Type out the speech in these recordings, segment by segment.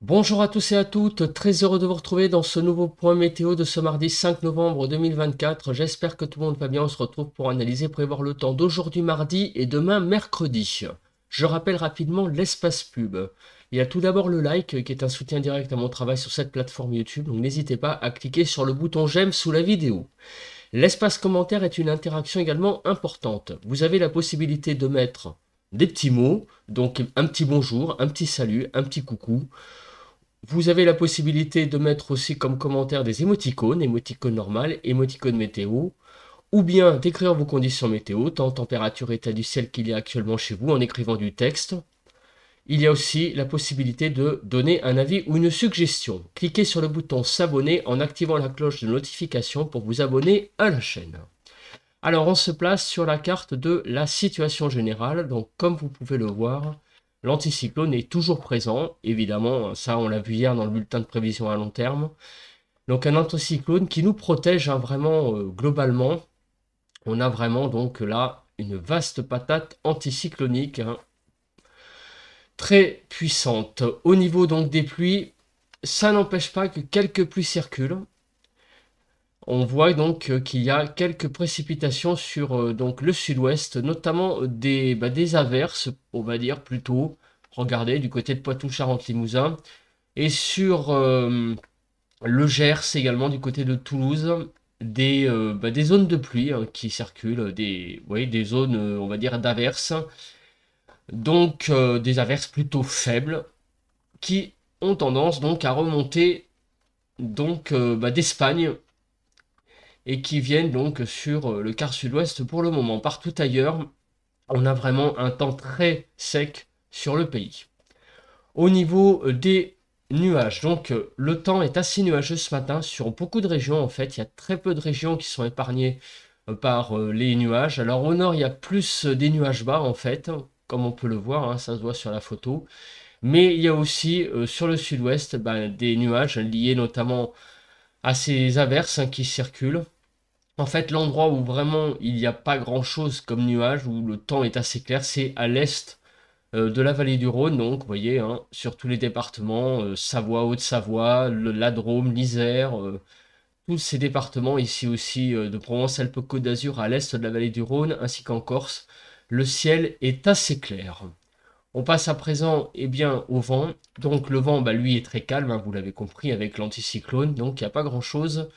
Bonjour à tous et à toutes, très heureux de vous retrouver dans ce nouveau point météo de ce mardi 5 novembre 2024. J'espère que tout le monde va bien, on se retrouve pour analyser et prévoir le temps d'aujourd'hui mardi et demain mercredi. Je rappelle rapidement l'espace pub. Il y a tout d'abord le like qui est un soutien direct à mon travail sur cette plateforme YouTube, donc n'hésitez pas à cliquer sur le bouton j'aime sous la vidéo. L'espace commentaire est une interaction également importante. Vous avez la possibilité de mettre des petits mots, donc un petit bonjour, un petit salut, un petit coucou. Vous avez la possibilité de mettre aussi comme commentaire des émoticônes, émoticônes normales, émoticônes météo, ou bien d'écrire vos conditions météo, temps, température, état du ciel qu'il y a actuellement chez vous en écrivant du texte. Il y a aussi la possibilité de donner un avis ou une suggestion. Cliquez sur le bouton s'abonner en activant la cloche de notification pour vous abonner à la chaîne. Alors on se place sur la carte de la situation générale, donc comme vous pouvez le voir, l'anticyclone est toujours présent, évidemment, ça on l'a vu hier dans le bulletin de prévision à long terme. Donc un anticyclone qui nous protège vraiment globalement. On a vraiment donc là une vaste patate anticyclonique très puissante. Au niveau donc des pluies, ça n'empêche pas que quelques pluies circulent. On voit donc qu'il y a quelques précipitations sur donc le sud-ouest, notamment des averses, on va dire plutôt. Regardez, du côté de Poitou-Charentes-Limousin. Et sur le Gers également, du côté de Toulouse, des zones de pluie qui circulent, des zones, on va dire, d'averses. Donc des averses plutôt faibles qui ont tendance donc à remonter donc d'Espagne et qui viennent donc sur le quart sud-ouest pour le moment. Partout ailleurs, on a vraiment un temps très sec sur le pays. Au niveau des nuages, donc le temps est assez nuageux ce matin sur beaucoup de régions en fait. Il y a très peu de régions qui sont épargnées par les nuages. Alors au nord, il y a plus des nuages bas en fait, comme on peut le voir, hein, ça se voit sur la photo. Mais il y a aussi sur le sud-ouest des nuages liés notamment à ces averses qui circulent. En fait, l'endroit où vraiment il n'y a pas grand-chose comme nuage, où le temps est assez clair, c'est à l'est de la vallée du Rhône. Donc, vous voyez, hein, sur tous les départements, Savoie, Haute-Savoie, la Drôme, l'Isère, tous ces départements, ici aussi de Provence-Alpes-Côte d'Azur, à l'est de la vallée du Rhône, ainsi qu'en Corse, le ciel est assez clair. On passe à présent bien, au vent. Donc, le vent, lui, est très calme, hein, vous l'avez compris, avec l'anticyclone. Donc, il n'y a pas grand-chose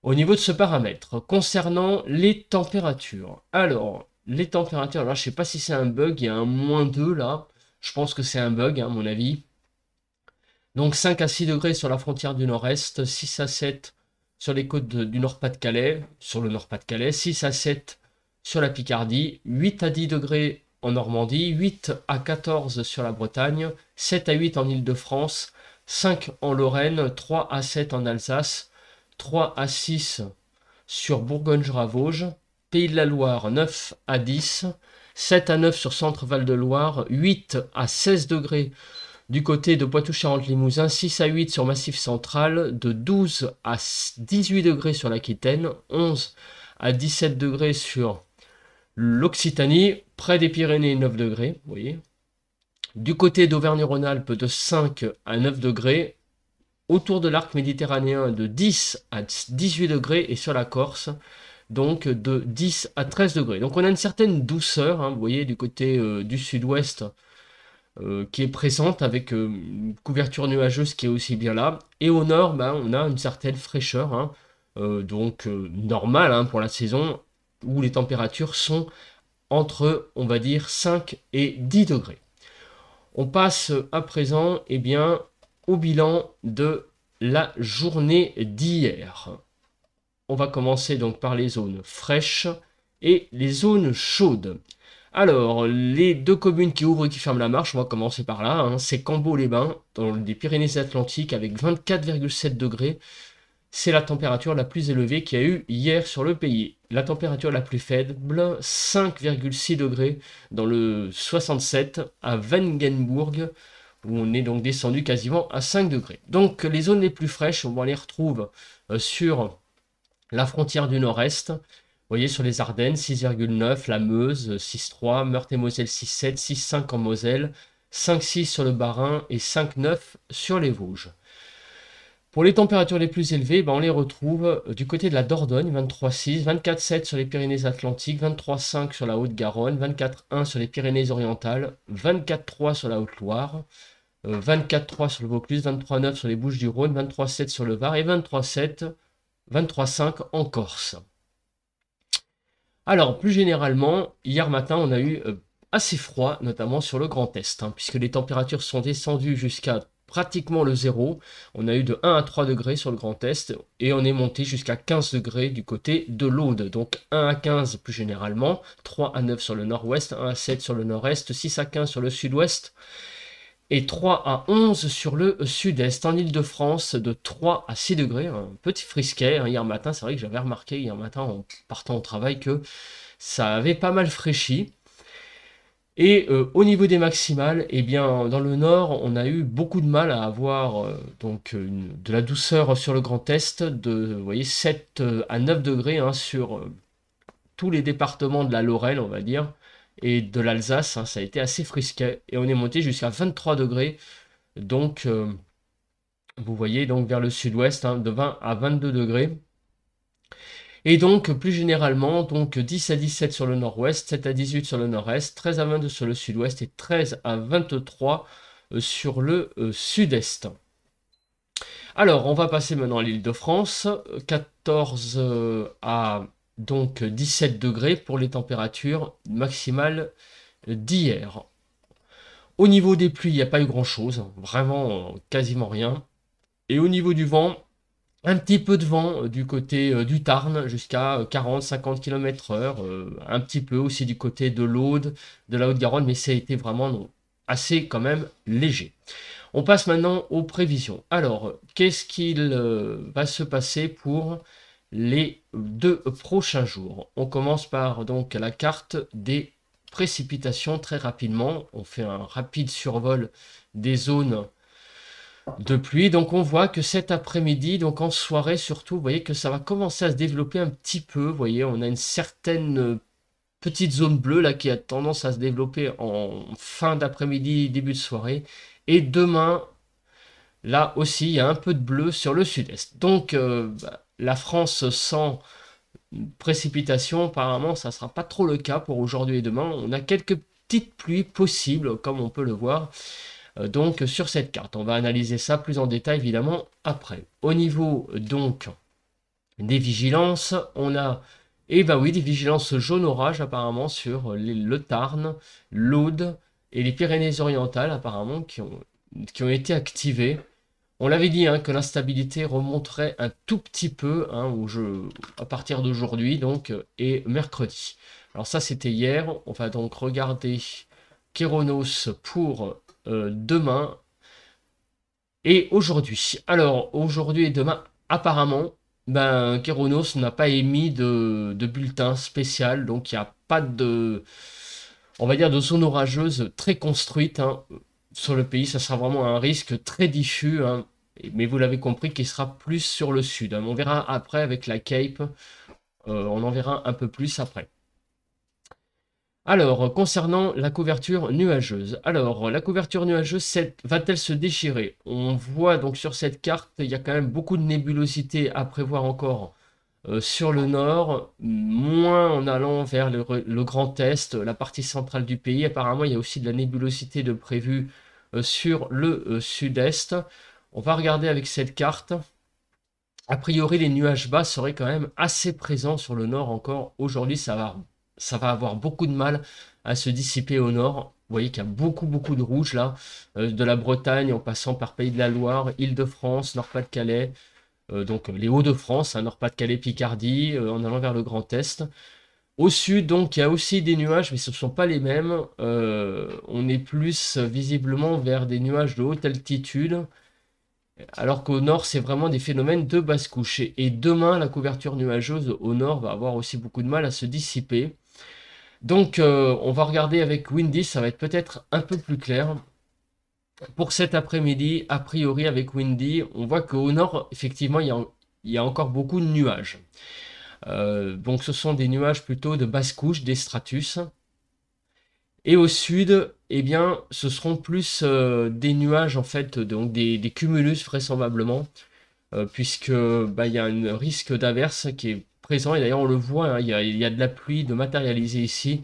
au niveau de ce paramètre. Concernant les températures. Alors, les températures, là, je sais pas si c'est un bug, il y a un -2 là. Je pense que c'est un bug, hein, à mon avis. Donc 5 à 6 degrés sur la frontière du nord-est, 6 à 7 sur les côtes du Nord-Pas-de-Calais, sur le Nord-Pas-de-Calais, 6 à 7 sur la Picardie, 8 à 10 degrés en Normandie, 8 à 14 sur la Bretagne, 7 à 8 en Île-de-France, 5 en Lorraine, 3 à 7 en Alsace, 3 à 6 sur Bourgogne-Ravauge, Pays de la Loire 9 à 10, 7 à 9 sur Centre-Val de Loire, 8 à 16 degrés du côté de Poitou-Charentes-Limousin, 6 à 8 sur Massif Central, de 12 à 18 degrés sur l'Aquitaine, 11 à 17 degrés sur l'Occitanie, près des Pyrénées 9 degrés, vous voyez. Du côté d'Auvergne-Rhône-Alpes de 5 à 9 degrés, autour de l'arc méditerranéen de 10 à 18 degrés et sur la Corse, donc de 10 à 13 degrés. Donc on a une certaine douceur, hein, vous voyez, du côté du sud-ouest qui est présente avec une couverture nuageuse qui est aussi bien là. Et au nord, on a une certaine fraîcheur, hein, donc normale hein, pour la saison, où les températures sont entre, on va dire, 5 et 10 degrés. On passe à présent au bilan de la journée d'hier. On va commencer donc par les zones fraîches et les zones chaudes. Alors, les deux communes qui ouvrent et qui ferment la marche, on va commencer par là, hein, c'est Cambo-les-Bains, dans les Pyrénées-Atlantiques, avec 24,7 degrés. C'est la température la plus élevée qu'il y a eu hier sur le pays. La température la plus faible, 5,6 degrés dans le 67 à Wengenbourg, où on est donc descendu quasiment à 5 degrés. Donc les zones les plus fraîches, on les retrouve sur la frontière du nord-est. Vous voyez sur les Ardennes, 6,9, la Meuse, 6,3, Meurthe-et-Moselle, 6,7, 6,5 en Moselle, 5,6 sur le Bas-Rhin et 5,9 sur les Vosges. Pour les températures les plus élevées, ben on les retrouve du côté de la Dordogne, 23,6, 24,7 sur les Pyrénées-Atlantiques, 23,5 sur la Haute-Garonne, 24,1 sur les Pyrénées-Orientales, 24,3 sur la Haute-Loire, 24,3 sur le Vaucluse, 23,9 sur les Bouches-du-Rhône, 23,7 sur le Var et 23,7, 23,5 en Corse. Alors, plus généralement, hier matin, on a eu assez froid, notamment sur le Grand Est, puisque les températures sont descendues jusqu'à pratiquement le zéro. On a eu de 1 à 3 degrés sur le Grand Est et on est monté jusqu'à 15 degrés du côté de l'Aude. Donc 1 à 15 plus généralement, 3 à 9 sur le Nord-Ouest, 1 à 7 sur le Nord-Est, 6 à 15 sur le Sud-Ouest et 3 à 11 sur le Sud-Est. En Île-de-France, de 3 à 6 degrés, un petit frisquet. Hier matin, c'est vrai que j'avais remarqué hier matin en partant au travail que ça avait pas mal fraîchi. Et au niveau des maximales, eh bien, dans le nord, on a eu beaucoup de mal à avoir de la douceur sur le Grand Est, vous voyez, 7 à 9 degrés sur tous les départements de la Lorraine, on va dire, et de l'Alsace, ça a été assez frisquet. Et on est monté jusqu'à 23 degrés, donc vous voyez, donc vers le sud-ouest, de 20 à 22 degrés. Et donc, plus généralement, donc 10 à 17 sur le nord-ouest, 7 à 18 sur le nord-est, 13 à 22 sur le sud-ouest et 13 à 23 sur le sud-est. Alors, on va passer maintenant à l'Île-de-France, 14 à donc 17 degrés pour les températures maximales d'hier. Au niveau des pluies, il n'y a pas eu grand-chose, vraiment quasiment rien. Et au niveau du vent, un petit peu de vent du côté du Tarn jusqu'à 40-50 km/h, un petit peu aussi du côté de l'Aude, de la Haute-Garonne, mais ça a été vraiment assez quand même léger. On passe maintenant aux prévisions. Alors, qu'est-ce qu'il va se passer pour les 2 prochains jours? On commence par donc la carte des précipitations très rapidement. On fait un rapide survol des zones de pluie. Donc on voit que cet après-midi, donc en soirée surtout, vous voyez que ça va commencer à se développer un petit peu. Vous voyez, on a une certaine petite zone bleue là qui a tendance à se développer en fin d'après-midi, début de soirée. Et demain, là aussi, il y a un peu de bleu sur le sud-est. Donc la France sans précipitation, apparemment, ça ne sera pas trop le cas pour aujourd'hui et demain. On a quelques petites pluies possibles, comme on peut le voir. Donc sur cette carte, on va analyser ça plus en détail évidemment après. Au niveau donc des vigilances, on a des vigilances jaune orage apparemment sur le Tarn, l'Aude et les Pyrénées-Orientales apparemment qui ont été activées. On l'avait dit que l'instabilité remonterait un tout petit peu à partir d'aujourd'hui donc et mercredi. Alors ça c'était hier, on va donc regarder Kéronos pour demain et aujourd'hui. Alors, aujourd'hui et demain, apparemment, Kéronos n'a pas émis de bulletin spécial, donc il n'y a pas on va dire, de zone orageuse très construite sur le pays. Ça sera vraiment un risque très diffus, mais vous l'avez compris, qui sera plus sur le sud. On verra après avec la Cape, on en verra un peu plus après. Alors, concernant la couverture nuageuse. Alors, la couverture nuageuse va-t-elle se déchirer? On voit donc sur cette carte, il y a quand même beaucoup de nébulosité à prévoir encore sur le nord, moins en allant vers le Grand Est, la partie centrale du pays. Apparemment, il y a aussi de la nébulosité de prévue sur le sud-est. On va regarder avec cette carte. A priori, les nuages bas seraient quand même assez présents sur le nord encore. Aujourd'hui, ça va avoir beaucoup de mal à se dissiper au nord. Vous voyez qu'il y a beaucoup de rouge là, de la Bretagne en passant par Pays de la Loire, Île-de-France, Nord-Pas-de-Calais, donc les Hauts-de-France, Nord-Pas-de-Calais, Picardie, en allant vers le Grand Est. Au sud, donc, il y a aussi des nuages, mais ce ne sont pas les mêmes. On est plus visiblement vers des nuages de haute altitude, alors qu'au nord, c'est vraiment des phénomènes de basse couche. Et demain, la couverture nuageuse au nord va avoir aussi beaucoup de mal à se dissiper. Donc, on va regarder avec Windy, ça va être peut-être un peu plus clair. Pour cet après-midi, a priori avec Windy, on voit qu'au nord, effectivement, il y a encore beaucoup de nuages. Donc, ce sont des nuages plutôt de basse couche, des stratus. Et au sud, eh bien, ce seront plus des nuages, en fait, donc des cumulus vraisemblablement, puisque bah, il y a un risque d'averse qui est présent, et d'ailleurs on le voit, hein, il y a de la pluie de matérialisée ici.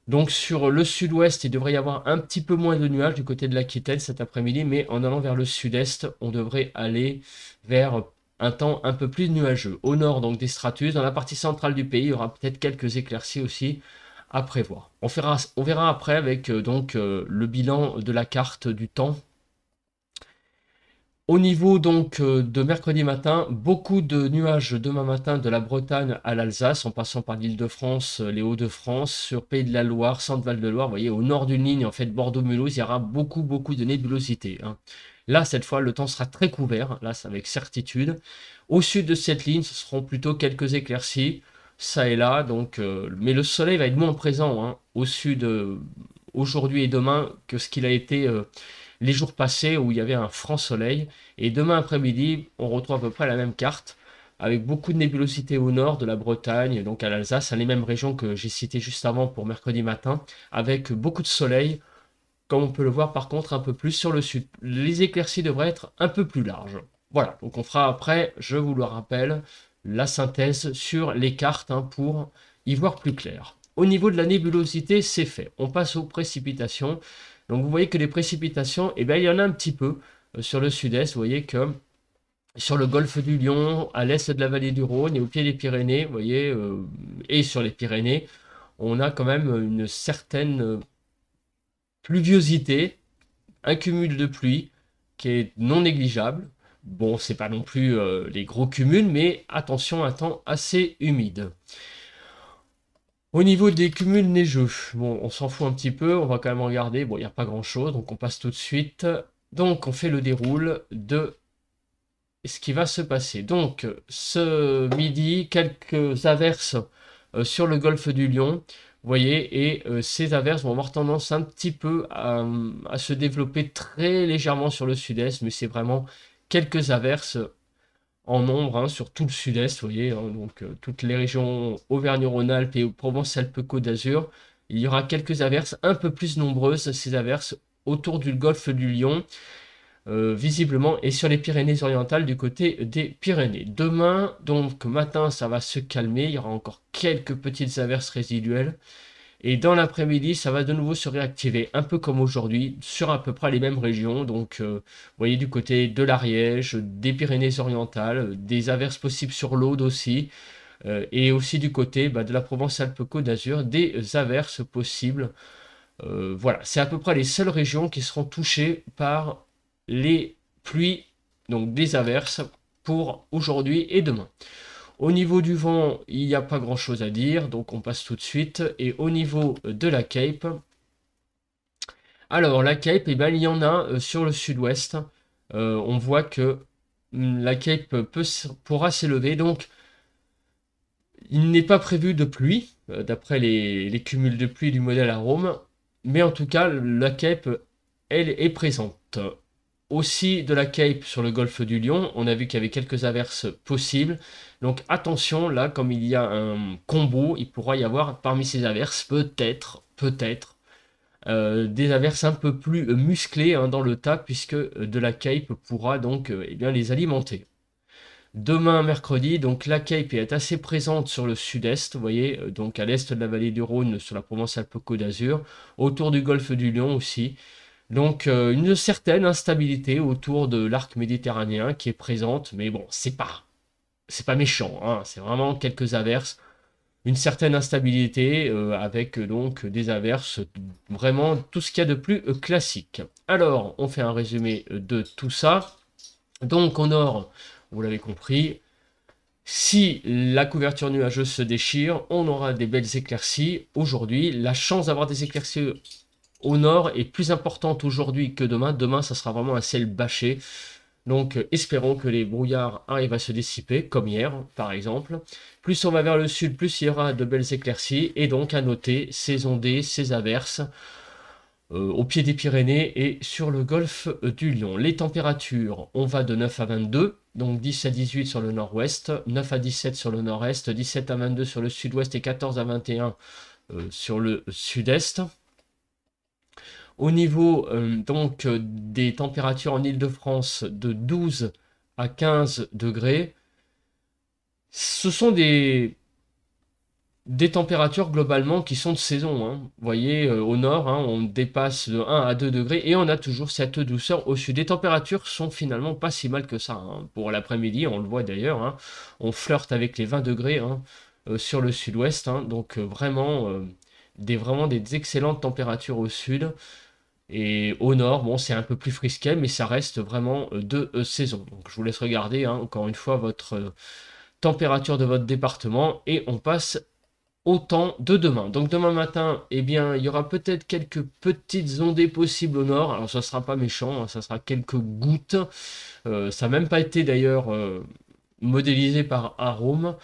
Donc sur le sud-ouest, il devrait y avoir un petit peu moins de nuages du côté de l'Aquitaine cet après-midi, mais en allant vers le sud-est, on devrait aller vers un temps un peu plus nuageux. Au nord, donc des stratus, dans la partie centrale du pays, il y aura peut-être quelques éclaircies aussi à prévoir. On verra après avec le bilan de la carte du temps. Au niveau donc de mercredi matin, beaucoup de nuages demain matin de la Bretagne à l'Alsace, en passant par l'Île-de-France, les Hauts-de-France, sur Pays de la Loire, Centre-Val de Loire. Vous voyez, au nord d'une ligne, en fait, Bordeaux-Mulhouse, il y aura beaucoup de nébulosité, hein. Là, cette fois, le temps sera très couvert, là, c'est avec certitude. Au sud de cette ligne, ce seront plutôt quelques éclaircies, ça et là, mais le soleil va être moins présent, hein, au sud aujourd'hui et demain que ce qu'il a été les jours passés où il y avait un franc soleil. Et demain après-midi, on retrouve à peu près la même carte, avec beaucoup de nébulosité au nord de la Bretagne, donc à l'Alsace, à les mêmes régions que j'ai citées juste avant pour mercredi matin, avec beaucoup de soleil, comme on peut le voir par contre un peu plus sur le sud. Les éclaircies devraient être un peu plus larges. Voilà, donc on fera après, je vous le rappelle, la synthèse sur les cartes, hein, pour y voir plus clair. Au niveau de la nébulosité, c'est fait. On passe aux précipitations. Donc vous voyez que les précipitations, eh bien, il y en a un petit peu sur le sud-est. Vous voyez que sur le golfe du Lion, à l'est de la vallée du Rhône et au pied des Pyrénées, vous voyez, et sur les Pyrénées, on a quand même une certaine pluviosité, un cumul de pluie qui est non négligeable. Bon, c'est pas non plus les gros cumuls, mais attention, un temps assez humide. Au niveau des cumuls neigeux, bon, on s'en fout un petit peu, on va quand même regarder. Bon, il n'y a pas grand-chose, donc on passe tout de suite. Donc, on fait le déroule de ce qui va se passer. Donc, ce midi, quelques averses sur le golfe du Lion. Vous voyez, et ces averses vont avoir tendance un petit peu à se développer très légèrement sur le sud-est, mais c'est vraiment quelques averses en nombre, hein, sur tout le sud-est, vous voyez, hein, donc toutes les régions Auvergne-Rhône-Alpes et Provence-Alpes-Côte d'Azur. Il y aura quelques averses un peu plus nombreuses, ces averses autour du golfe du Lion, visiblement, et sur les Pyrénées-Orientales du côté des Pyrénées. Demain, donc matin, ça va se calmer, il y aura encore quelques petites averses résiduelles. Et dans l'après-midi, ça va de nouveau se réactiver, un peu comme aujourd'hui, sur à peu près les mêmes régions. Donc, vous voyez, du côté de l'Ariège, des Pyrénées-Orientales, des averses possibles sur l'Aude aussi, et aussi du côté de la Provence-Alpes-Côte d'Azur, des averses possibles. Voilà, c'est à peu près les seules régions qui seront touchées par les pluies, donc des averses, pour aujourd'hui et demain. Au niveau du vent, il n'y a pas grand chose à dire, donc on passe tout de suite. Et au niveau de la Cape, alors la Cape, eh ben, il y en a sur le sud-ouest. On voit que la Cape pourra s'élever, donc il n'est pas prévu de pluie, d'après les cumuls de pluie du modèle Arome, mais en tout cas, la Cape, elle est présente. Aussi de la Cape sur le golfe du Lion, on a vu qu'il y avait quelques averses possibles. Donc attention, là, comme il y a un combo, il pourra y avoir parmi ces averses, peut-être, des averses un peu plus musclées, hein, dans le tas, puisque de la Cape pourra donc eh bien, les alimenter. Demain, mercredi, donc la Cape est assez présente sur le sud-est, vous voyez, donc à l'est de la vallée du Rhône, sur la Provence-Alpes-Côte d'Azur, autour du golfe du Lion aussi. Donc une certaine instabilité autour de l'arc méditerranéen qui est présente, mais bon, c'est pas méchant, hein, c'est vraiment quelques averses, une certaine instabilité avec donc des averses, vraiment tout ce qu'il y a de plus classique. Alors, on fait un résumé de tout ça. Donc au nord, vous l'avez compris, si la couverture nuageuse se déchire, on aura des belles éclaircies aujourd'hui. La chance d'avoir des éclaircies au nord est plus importante aujourd'hui que demain. Demain, ça sera vraiment un ciel bâché. Donc, espérons que les brouillards arrivent à se dissiper, comme hier, par exemple. Plus on va vers le sud, plus il y aura de belles éclaircies. Et donc, à noter ces ondées, ces averses au pied des Pyrénées et sur le golfe du Lion. Les températures, on va de 9 à 22, donc 10 à 18 sur le nord-ouest, 9 à 17 sur le nord-est, 17 à 22 sur le sud-ouest et 14 à 21 sur le sud-est. Au niveau donc des températures en Île-de-France de 12 à 15 degrés, ce sont des températures globalement qui sont de saison, hein. Vous voyez, au nord, hein, on dépasse de 1 à 2 degrés et on a toujours cette douceur au sud. Les températures sont finalement pas si mal que ça, hein. Pour l'après-midi, on le voit d'ailleurs, hein, on flirte avec les 20 degrés, hein, sur le sud-ouest, hein. Donc vraiment des excellentes températures au sud. Et au nord, bon, c'est un peu plus frisquet, mais ça reste vraiment de saison. Donc je vous laisse regarder, hein, encore une fois votre température de votre département et on passe au temps de demain. Donc demain matin, eh bien, il y aura peut-être quelques petites ondées possibles au nord. Alors ça sera pas méchant, hein, ça sera quelques gouttes. Ça n'a même pas été d'ailleurs modélisé par Arome.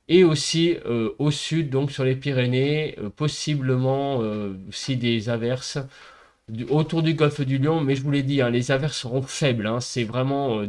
Et aussi au sud, donc sur les Pyrénées, possiblement aussi des averses autour du golfe du Lion. Mais je vous l'ai dit, hein, les averses seront faibles, hein, c'est vraiment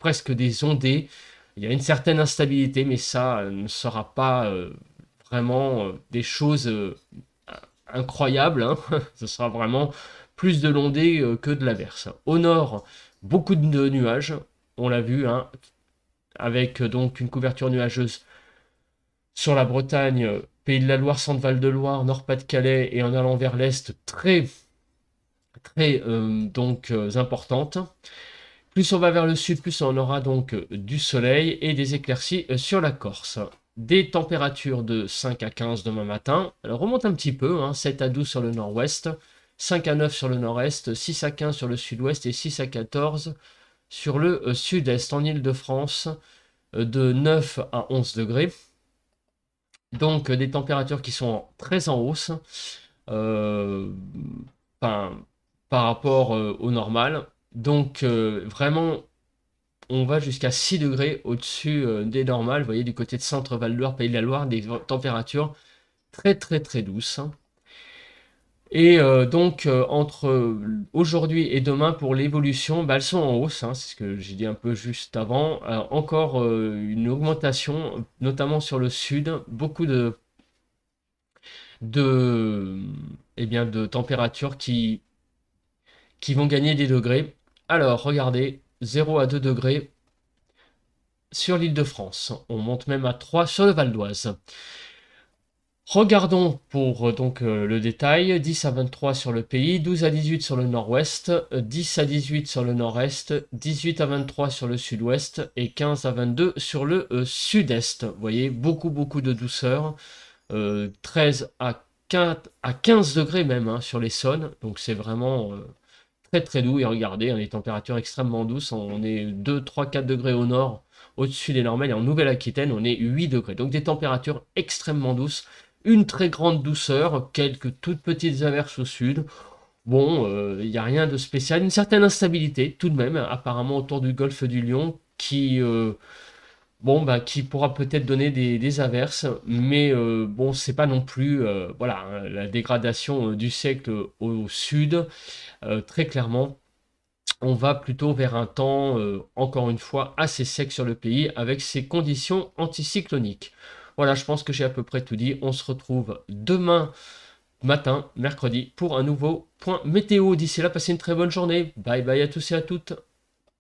presque des ondées. Il y a une certaine instabilité, mais ça ne sera pas vraiment des choses incroyables, hein. Ce sera vraiment plus de l'ondée que de l'averse. Au nord, beaucoup de nuages, on l'a vu, hein, avec donc une couverture nuageuse sur la Bretagne, Pays de la Loire, Centre-Val de Loire, Nord-Pas-de-Calais et en allant vers l'est, très importante. Plus on va vers le sud, plus on aura donc du soleil et des éclaircies sur la Corse. Des températures de 5 à 15 demain matin. Elle remonte un petit peu, hein, 7 à 12 sur le nord-ouest, 5 à 9 sur le nord-est, 6 à 15 sur le sud-ouest et 6 à 14 sur le sud-est. En Île-de-France, de 9 à 11 degrés. Donc des températures qui sont très en hausse euh, par, par rapport au normal. Donc vraiment, on va jusqu'à 6 degrés au-dessus des normales. Vous voyez, du côté de Centre-Val de Loire, Pays de la Loire, des températures très douces. Et donc, entre aujourd'hui et demain, pour l'évolution, bah, elles sont en hausse, hein, c'est ce que j'ai dit un peu juste avant. Encore une augmentation, notamment sur le sud. Beaucoup de, de températures qui vont gagner des degrés. Alors, regardez, 0 à 2 degrés sur l'île de France. On monte même à 3 sur le Val d'Oise. Regardons pour le détail, 10 à 23 sur le pays, 12 à 18 sur le nord-ouest, 10 à 18 sur le nord-est, 18 à 23 sur le sud-ouest et 15 à 22 sur le sud-est. Vous voyez, beaucoup de douceur, 13 à 15 degrés même, hein, sur les Saônes, donc c'est vraiment très doux. Et regardez, hein, les températures extrêmement douces, on est 2, 3, 4 degrés au nord, au-dessus des normales, et en Nouvelle-Aquitaine, on est 8 degrés. Donc des températures extrêmement douces, une très grande douceur, quelques toutes petites averses au sud. Bon, il n'y a rien de spécial, une certaine instabilité tout de même, apparemment autour du golfe du Lion, qui pourra peut-être donner des averses, mais bon, c'est pas non plus voilà, hein, la dégradation du siècle au sud. Très clairement, on va plutôt vers un temps, encore une fois, assez sec sur le pays, avec ses conditions anticycloniques. Voilà, je pense que j'ai à peu près tout dit. On se retrouve demain matin, mercredi, pour un nouveau point météo. D'ici là, passez une très bonne journée. Bye bye à tous et à toutes.